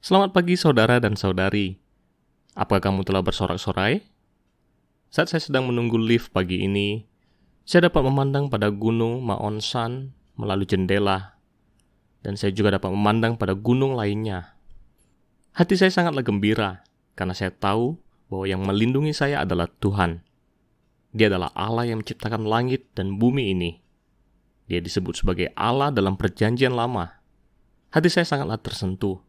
Selamat pagi saudara dan saudari. Apakah kamu telah bersorak-sorai? Saat saya sedang menunggu lift pagi ini, saya dapat memandang pada gunung Maon Shan melalui jendela, dan saya juga dapat memandang pada gunung lainnya. Hati saya sangatlah gembira, karena saya tahu bahwa yang melindungi saya adalah Tuhan. Dia adalah Allah yang menciptakan langit dan bumi ini. Dia disebut sebagai Allah dalam perjanjian lama. Hati saya sangatlah tersentuh.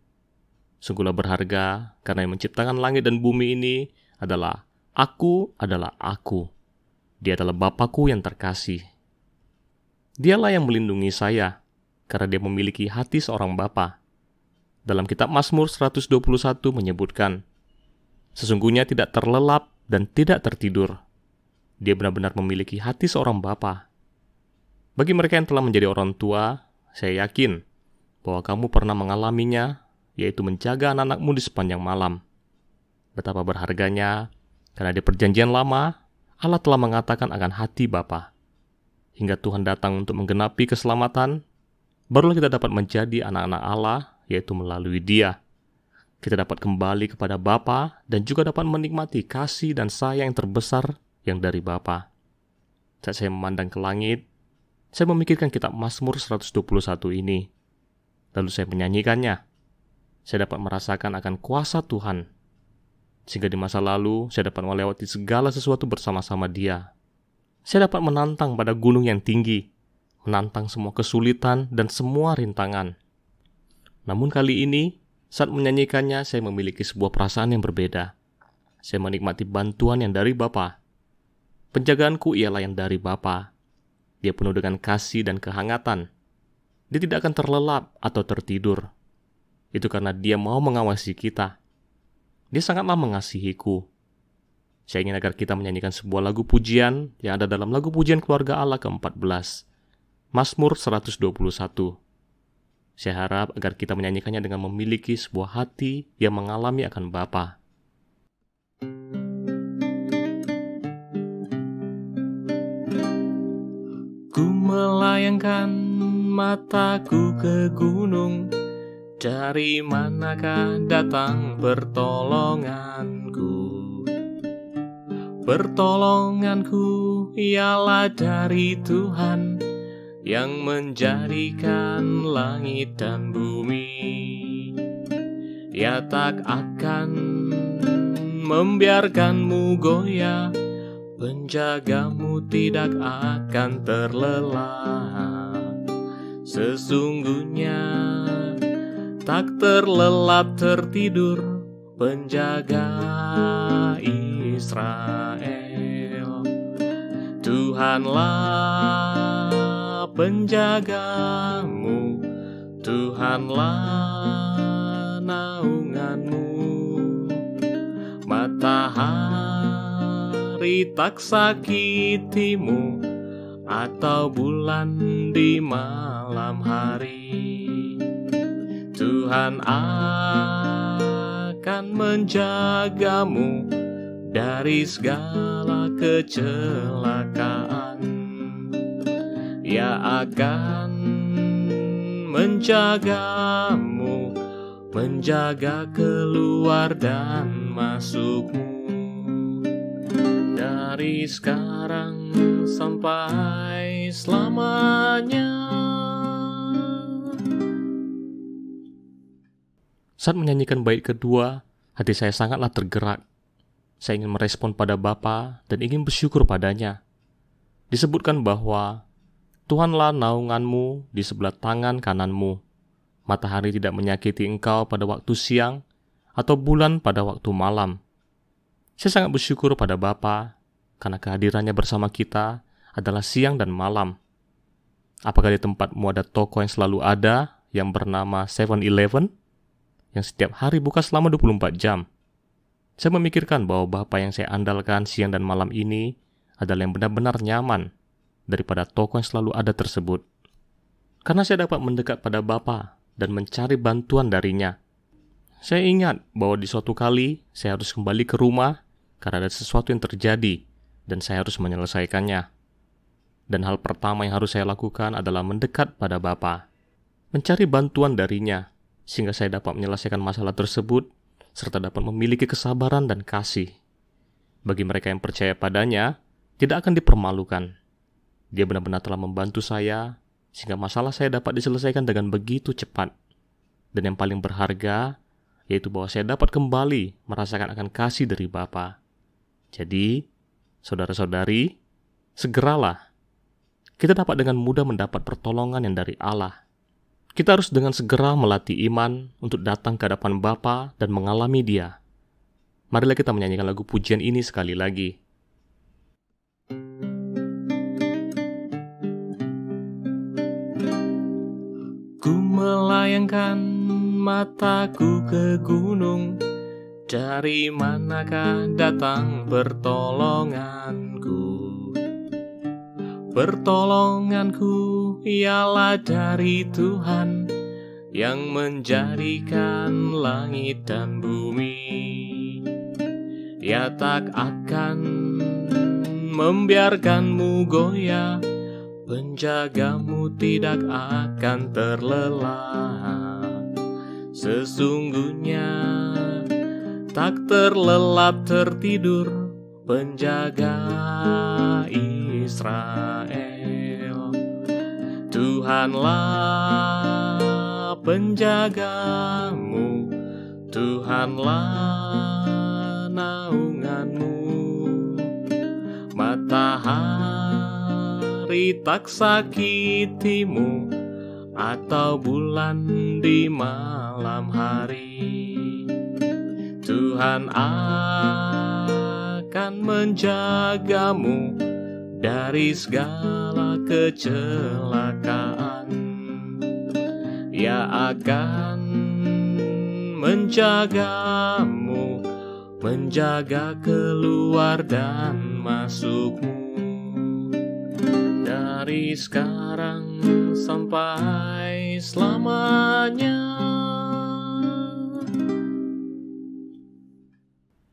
Sungguhlah berharga, karena yang menciptakan langit dan bumi ini adalah Aku. Dia adalah Bapakku yang terkasih. Dialah yang melindungi saya, karena dia memiliki hati seorang bapa. Dalam kitab Mazmur 121 menyebutkan, sesungguhnya tidak terlelap dan tidak tertidur. Dia benar-benar memiliki hati seorang bapa. Bagi mereka yang telah menjadi orang tua, saya yakin bahwa kamu pernah mengalaminya, yaitu menjaga anak-anakmu di sepanjang malam. Betapa berharganya, karena di perjanjian lama, Allah telah mengatakan akan hati Bapa. Hingga Tuhan datang untuk menggenapi keselamatan, barulah kita dapat menjadi anak-anak Allah, yaitu melalui Dia. Kita dapat kembali kepada Bapa dan juga dapat menikmati kasih dan sayang yang terbesar yang dari Bapa. Saat saya memandang ke langit, saya memikirkan kitab Mazmur 121 ini. Lalu saya menyanyikannya. Saya dapat merasakan akan kuasa Tuhan. Sehingga di masa lalu, saya dapat melewati segala sesuatu bersama-sama Dia. Saya dapat menantang pada gunung yang tinggi, menantang semua kesulitan dan semua rintangan. Namun kali ini, saat menyanyikannya, saya memiliki sebuah perasaan yang berbeda. Saya menikmati bantuan yang dari Bapa. Penjagaanku ialah yang dari Bapa. Dia penuh dengan kasih dan kehangatan. Dia tidak akan terlelap atau tertidur. Itu karena Dia mau mengawasi kita. Dia sangatlah mengasihiku. Saya ingin agar kita menyanyikan sebuah lagu pujian yang ada dalam lagu pujian keluarga Allah ke-14, Mazmur 121. Saya harap agar kita menyanyikannya dengan memiliki sebuah hati yang mengalami akan Bapa. Ku melayangkan mataku ke gunung, dari manakah datang pertolonganku? Pertolonganku ialah dari Tuhan yang menjadikan langit dan bumi. Ia tak akan membiarkanmu goyah, penjagamu tidak akan terlelap. Sesungguhnya tak terlelap tertidur penjaga Israel. Tuhanlah penjagamu, Tuhanlah naunganmu. Matahari tak sakitimu, atau bulan di malam hari. Tuhan akan menjagamu dari segala kecelakaan. Ia akan menjagamu, menjaga keluar dan masukmu, dari sekarang sampai selamanya. Saat menyanyikan bait kedua, hati saya sangatlah tergerak. Saya ingin merespon pada Bapa dan ingin bersyukur padanya. Disebutkan bahwa Tuhanlah naunganmu di sebelah tangan kananmu. Matahari tidak menyakiti engkau pada waktu siang atau bulan pada waktu malam. Saya sangat bersyukur pada Bapa karena kehadirannya bersama kita adalah siang dan malam. Apakah di tempatmu ada toko yang selalu ada yang bernama 7-Eleven? Yang setiap hari buka selama 24 jam. Saya memikirkan bahwa Bapa yang saya andalkan siang dan malam ini adalah yang benar-benar nyaman daripada toko yang selalu ada tersebut. Karena saya dapat mendekat pada Bapa dan mencari bantuan darinya. Saya ingat bahwa di suatu kali saya harus kembali ke rumah karena ada sesuatu yang terjadi dan saya harus menyelesaikannya. Dan hal pertama yang harus saya lakukan adalah mendekat pada Bapa, mencari bantuan darinya. sehingga saya dapat menyelesaikan masalah tersebut, serta dapat memiliki kesabaran dan kasih. Bagi mereka yang percaya padanya, tidak akan dipermalukan. Dia benar-benar telah membantu saya, sehingga masalah saya dapat diselesaikan dengan begitu cepat. Dan yang paling berharga, yaitu bahwa saya dapat kembali merasakan akan kasih dari Bapa. Jadi, saudara-saudari, segeralah. Kita dapat dengan mudah mendapat pertolongan yang dari Allah. Kita harus dengan segera melatih iman untuk datang ke hadapan Bapa dan mengalami Dia. Marilah kita menyanyikan lagu pujian ini sekali lagi. Ku melayangkan mataku ke gunung, dari manakah datang pertolonganku? Pertolonganku ialah dari Tuhan yang menjadikan langit dan bumi. Ia tak akan membiarkanmu goyah, penjagamu tidak akan terlelap. Sesungguhnya tak terlelap tertidur penjaga Israel. Tuhanlah penjagamu, Tuhanlah naunganmu. Matahari tak sakitimu, atau bulan di malam hari. Tuhan akan menjagamu dari segala kecelakaan. Ia akan menjagamu, menjaga keluar dan masukmu, dari sekarang sampai selamanya.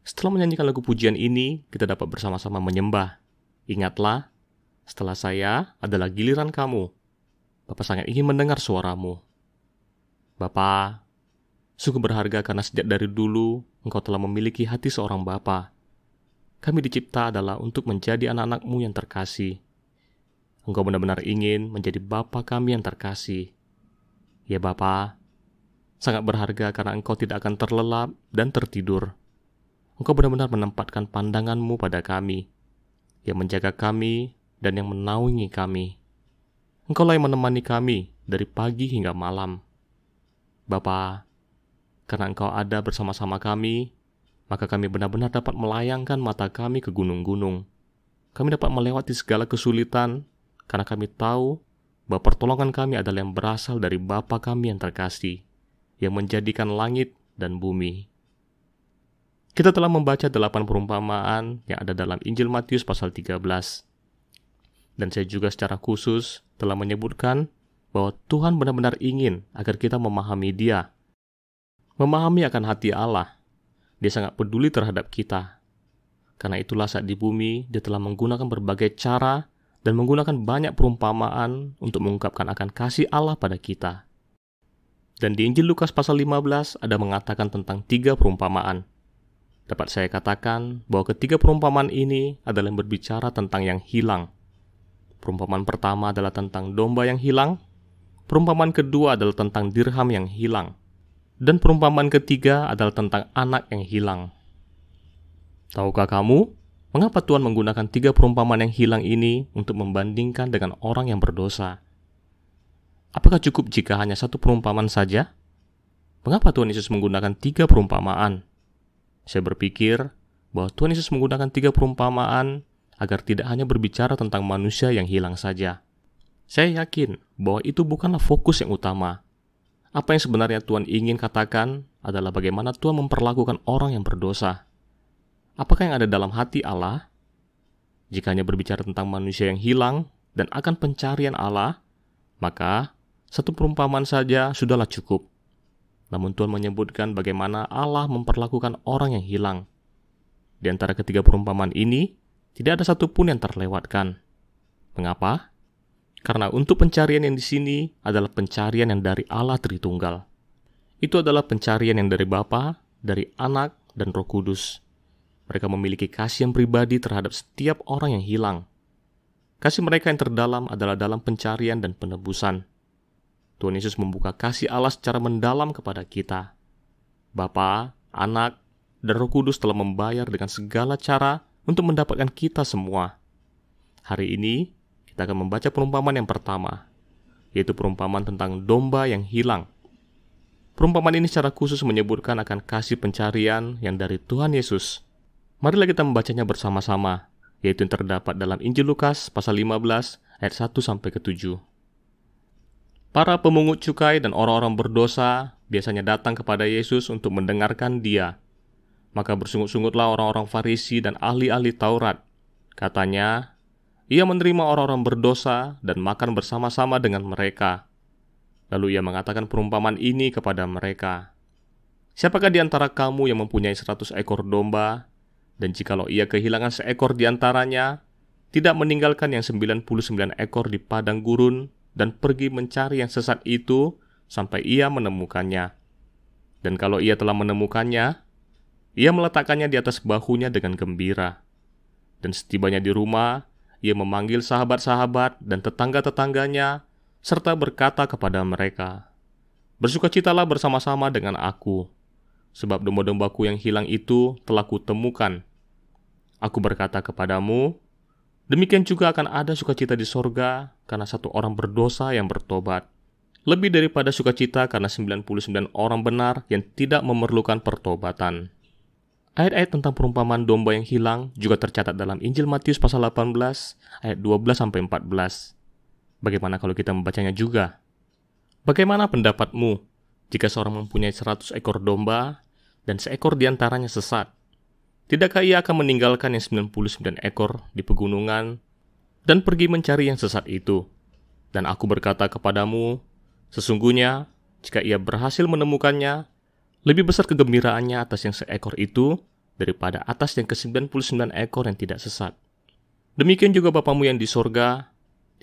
Setelah menyanyikan lagu pujian ini, kita dapat bersama-sama menyembah. Ingatlah, setelah saya adalah giliran kamu. Bapa sangat ingin mendengar suaramu. Bapa, sungguh berharga karena sejak dari dulu Engkau telah memiliki hati seorang Bapa. Kami dicipta adalah untuk menjadi anak-anak-Mu yang terkasih. Engkau benar-benar ingin menjadi Bapa kami yang terkasih. Ya Bapa, sangat berharga karena Engkau tidak akan terlelap dan tertidur. Engkau benar-benar menempatkan pandangan-Mu pada kami, yang menjaga kami dan yang menaungi kami. Engkaulah yang menemani kami dari pagi hingga malam. Bapa, karena Engkau ada bersama-sama kami, maka kami benar-benar dapat melayangkan mata kami ke gunung-gunung. Kami dapat melewati segala kesulitan, karena kami tahu bahwa pertolongan kami adalah yang berasal dari Bapa kami yang terkasih, yang menjadikan langit dan bumi. Kita telah membaca 8 perumpamaan yang ada dalam Injil Matius pasal 13. Dan saya juga secara khusus telah menyebutkan bahwa Tuhan benar-benar ingin agar kita memahami Dia. Memahami akan hati Allah. Dia sangat peduli terhadap kita. Karena itulah saat di bumi, Dia telah menggunakan berbagai cara dan menggunakan banyak perumpamaan untuk mengungkapkan akan kasih Allah pada kita. Dan di Injil Lukas pasal 15 ada mengatakan tentang 3 perumpamaan. Dapat saya katakan bahwa ketiga perumpamaan ini adalah yang berbicara tentang yang hilang. Perumpamaan pertama adalah tentang domba yang hilang. Perumpamaan kedua adalah tentang dirham yang hilang. Dan perumpamaan ketiga adalah tentang anak yang hilang. Tahukah kamu, mengapa Tuhan menggunakan 3 perumpamaan yang hilang ini untuk membandingkan dengan orang yang berdosa? Apakah cukup jika hanya 1 perumpamaan saja? Mengapa Tuhan Yesus menggunakan 3 perumpamaan? Saya berpikir bahwa Tuhan Yesus menggunakan 3 perumpamaan agar tidak hanya berbicara tentang manusia yang hilang saja. Saya yakin bahwa itu bukanlah fokus yang utama. Apa yang sebenarnya Tuhan ingin katakan adalah bagaimana Tuhan memperlakukan orang yang berdosa. Apakah yang ada dalam hati Allah? Jika hanya berbicara tentang manusia yang hilang dan akan pencarian Allah, maka 1 perumpamaan saja sudahlah cukup. Namun Tuhan menyebutkan bagaimana Allah memperlakukan orang yang hilang. Di antara ketiga perumpamaan ini, tidak ada satupun yang terlewatkan. Mengapa? Karena untuk pencarian yang di sini adalah pencarian yang dari Allah Tritunggal. Itu adalah pencarian yang dari Bapa, dari Anak, dan Roh Kudus. Mereka memiliki kasih yang pribadi terhadap setiap orang yang hilang. Kasih mereka yang terdalam adalah dalam pencarian dan penebusan. Tuhan Yesus membuka kasih Allah secara mendalam kepada kita. Bapa, Anak, dan Roh Kudus telah membayar dengan segala cara untuk mendapatkan kita semua. Hari ini, kita akan membaca perumpamaan yang pertama, yaitu perumpamaan tentang domba yang hilang. Perumpamaan ini secara khusus menyebutkan akan kasih pencarian yang dari Tuhan Yesus. Marilah kita membacanya bersama-sama, yaitu yang terdapat dalam Injil Lukas pasal 15 ayat 1-7. Para pemungut cukai dan orang-orang berdosa biasanya datang kepada Yesus untuk mendengarkan Dia. Maka bersungut-sungutlah orang-orang Farisi dan ahli-ahli Taurat. Katanya, Ia menerima orang-orang berdosa dan makan bersama-sama dengan mereka. Lalu Ia mengatakan perumpamaan ini kepada mereka. Siapakah di antara kamu yang mempunyai 100 ekor domba, dan jikalau ia kehilangan seekor di antaranya, tidak meninggalkan yang 99 ekor di padang gurun, dan pergi mencari yang sesat itu sampai ia menemukannya. Dan kalau ia telah menemukannya, ia meletakkannya di atas bahunya dengan gembira. Dan setibanya di rumah, ia memanggil sahabat-sahabat dan tetangga-tetangganya, serta berkata kepada mereka, "Bersukacitalah bersama-sama dengan aku, sebab domba-dombaku yang hilang itu telah kutemukan. Aku berkata kepadamu, demikian juga akan ada sukacita di sorga karena satu orang berdosa yang bertobat, lebih daripada sukacita karena 99 orang benar yang tidak memerlukan pertobatan." Ayat-ayat tentang perumpamaan domba yang hilang juga tercatat dalam Injil Matius pasal 18 ayat 12-14. Bagaimana kalau kita membacanya juga? Bagaimana pendapatmu jika seorang mempunyai 100 ekor domba dan seekor diantaranya sesat? Tidakkah ia akan meninggalkan yang 99 ekor di pegunungan dan pergi mencari yang sesat itu? Dan aku berkata kepadamu, sesungguhnya jika ia berhasil menemukannya, lebih besar kegembiraannya atas yang seekor itu daripada atas yang ke-99 ekor yang tidak sesat. Demikian juga Bapamu yang di sorga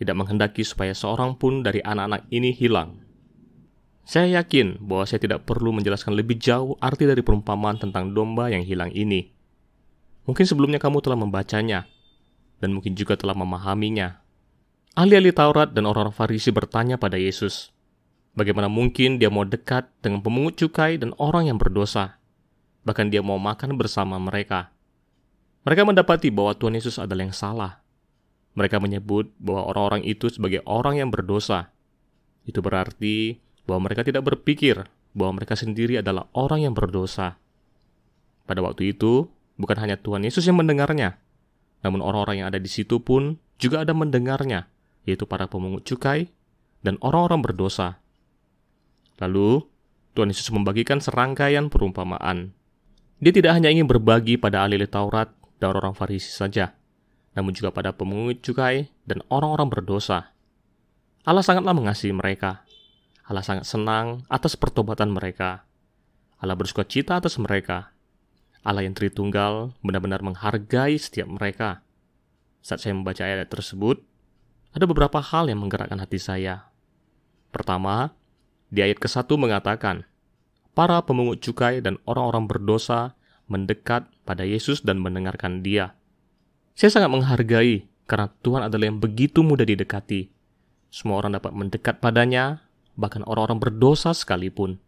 tidak menghendaki supaya seorang pun dari anak-anak ini hilang. Saya yakin bahwa saya tidak perlu menjelaskan lebih jauh arti dari perumpamaan tentang domba yang hilang ini. Mungkin sebelumnya kamu telah membacanya, dan mungkin juga telah memahaminya. Ahli-ahli Taurat dan orang-orang Farisi bertanya pada Yesus, bagaimana mungkin dia mau dekat dengan pemungut cukai dan orang yang berdosa? Bahkan dia mau makan bersama mereka. Mereka mendapati bahwa Tuhan Yesus adalah yang salah. Mereka menyebut bahwa orang-orang itu sebagai orang yang berdosa. Itu berarti bahwa mereka tidak berpikir bahwa mereka sendiri adalah orang yang berdosa. Pada waktu itu, bukan hanya Tuhan Yesus yang mendengarnya, namun orang-orang yang ada di situ pun juga ada mendengarnya, yaitu para pemungut cukai dan orang-orang berdosa. Lalu, Tuhan Yesus membagikan serangkaian perumpamaan. Dia tidak hanya ingin berbagi pada ahli Taurat dan orang Farisi saja, namun juga pada pemungut cukai dan orang-orang berdosa. Allah sangatlah mengasihi mereka. Allah sangat senang atas pertobatan mereka. Allah bersukacita atas mereka. Allah yang Tritunggal benar-benar menghargai setiap mereka. Saat saya membaca ayat tersebut, ada beberapa hal yang menggerakkan hati saya. Pertama, di ayat ke-1 mengatakan, para pemungut cukai dan orang-orang berdosa mendekat pada Yesus dan mendengarkan Dia. Saya sangat menghargai karena Tuhan adalah yang begitu mudah didekati. Semua orang dapat mendekat padanya, bahkan orang-orang berdosa sekalipun.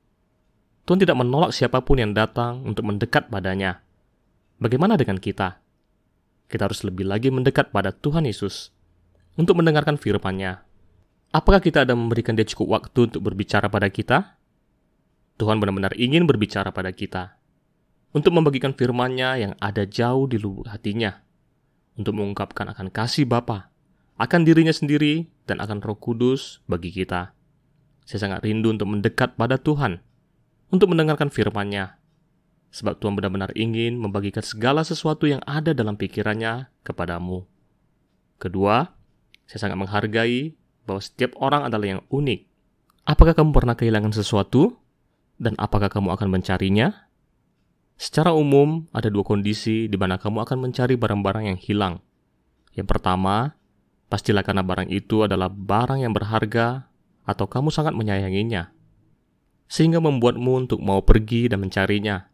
Tuhan tidak menolak siapapun yang datang untuk mendekat padanya. Bagaimana dengan kita? Kita harus lebih lagi mendekat pada Tuhan Yesus untuk mendengarkan firman-Nya. Apakah kita ada memberikan Dia cukup waktu untuk berbicara pada kita? Tuhan benar-benar ingin berbicara pada kita, untuk membagikan firman-Nya yang ada jauh di lubuk hatinya, untuk mengungkapkan akan kasih Bapa, akan dirinya sendiri, dan akan Roh Kudus bagi kita. Saya sangat rindu untuk mendekat pada Tuhan, untuk mendengarkan firman-Nya, sebab Tuhan benar-benar ingin membagikan segala sesuatu yang ada dalam pikirannya kepadamu. Kedua, saya sangat menghargai bahwa setiap orang adalah yang unik. Apakah kamu pernah kehilangan sesuatu? Dan apakah kamu akan mencarinya? Secara umum, ada dua kondisi di mana kamu akan mencari barang-barang yang hilang. Yang pertama, pastilah karena barang itu adalah barang yang berharga atau kamu sangat menyayanginya. sehingga membuatmu untuk mau pergi dan mencarinya.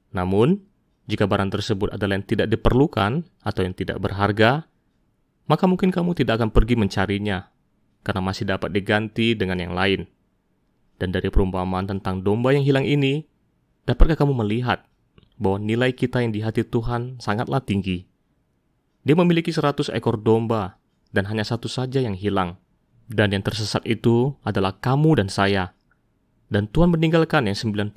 Namun, jika barang tersebut adalah yang tidak diperlukan atau yang tidak berharga, maka mungkin kamu tidak akan pergi mencarinya, karena masih dapat diganti dengan yang lain. Dan dari perumpamaan tentang domba yang hilang ini, dapatkah kamu melihat bahwa nilai kita yang di hati Tuhan sangatlah tinggi? Dia memiliki 100 ekor domba, dan hanya satu saja yang hilang. Dan yang tersesat itu adalah kamu dan saya. Dan Tuhan meninggalkan yang 99.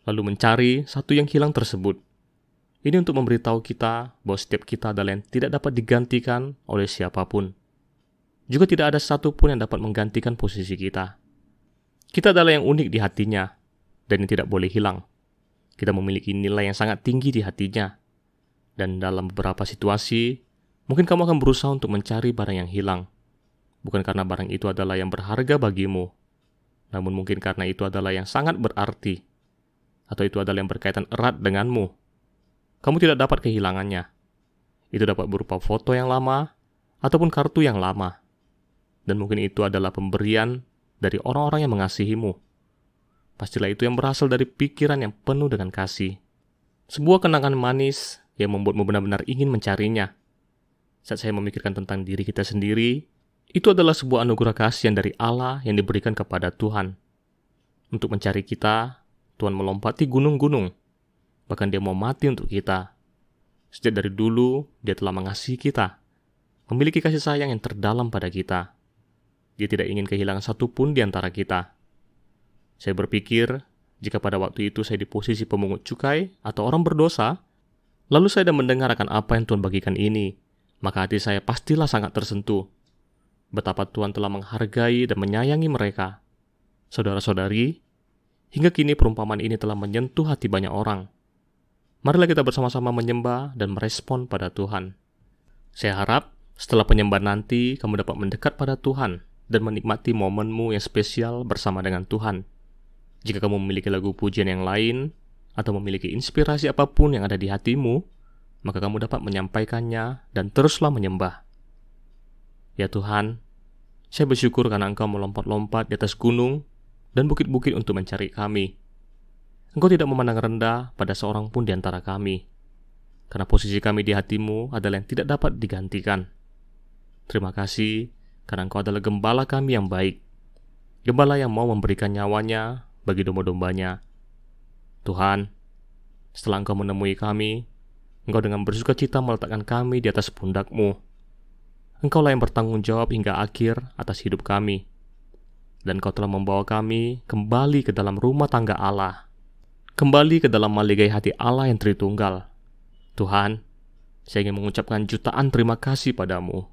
Lalu mencari satu yang hilang tersebut. Ini untuk memberitahu kita bahwa setiap kita adalah yang tidak dapat digantikan oleh siapapun. Juga tidak ada satupun yang dapat menggantikan posisi kita. Kita adalah yang unik di hatinya, dan yang tidak boleh hilang. Kita memiliki nilai yang sangat tinggi di hatinya. Dan dalam beberapa situasi, mungkin kamu akan berusaha untuk mencari barang yang hilang. Bukan karena barang itu adalah yang berharga bagimu, namun mungkin karena itu adalah yang sangat berarti, atau itu adalah yang berkaitan erat denganmu. Kamu tidak dapat kehilangannya. Itu dapat berupa foto yang lama, ataupun kartu yang lama. Dan mungkin itu adalah pemberian dari orang-orang yang mengasihimu. Pastilah itu yang berasal dari pikiran yang penuh dengan kasih. Sebuah kenangan manis yang membuatmu benar-benar ingin mencarinya. Saat saya memikirkan tentang diri kita sendiri, itu adalah sebuah anugerah kasih dari Allah yang diberikan kepada Tuhan. Untuk mencari kita, Tuhan melompati gunung-gunung. Bahkan Dia mau mati untuk kita. Sejak dari dulu, Dia telah mengasihi kita, memiliki kasih sayang yang terdalam pada kita. Dia tidak ingin kehilangan satupun di antara kita. Saya berpikir, jika pada waktu itu saya di posisi pemungut cukai atau orang berdosa, lalu saya mendengar akan apa yang Tuhan bagikan ini, maka hati saya pastilah sangat tersentuh. Betapa Tuhan telah menghargai dan menyayangi mereka. Saudara-saudari, hingga kini perumpamaan ini telah menyentuh hati banyak orang. Marilah kita bersama-sama menyembah dan merespon pada Tuhan. Saya harap setelah penyembahan nanti kamu dapat mendekat pada Tuhan dan menikmati momenmu yang spesial bersama dengan Tuhan. Jika kamu memiliki lagu pujian yang lain atau memiliki inspirasi apapun yang ada di hatimu, maka kamu dapat menyampaikannya dan teruslah menyembah. Ya Tuhan, saya bersyukur karena Engkau melompat-lompat di atas gunung dan bukit-bukit untuk mencari kami. Engkau tidak memandang rendah pada seorang pun di antara kami, karena posisi kami di hatimu adalah yang tidak dapat digantikan. Terima kasih, karena Engkau adalah gembala kami yang baik, gembala yang mau memberikan nyawanya bagi domba-dombanya. Tuhan, setelah Engkau menemui kami, Engkau dengan bersukacita meletakkan kami di atas pundak-Mu. Engkaulah yang bertanggung jawab hingga akhir atas hidup kami. Dan Engkau telah membawa kami kembali ke dalam rumah tangga Allah, kembali ke dalam maligai hati Allah yang Tritunggal. Tuhan, saya ingin mengucapkan jutaan terima kasih padamu.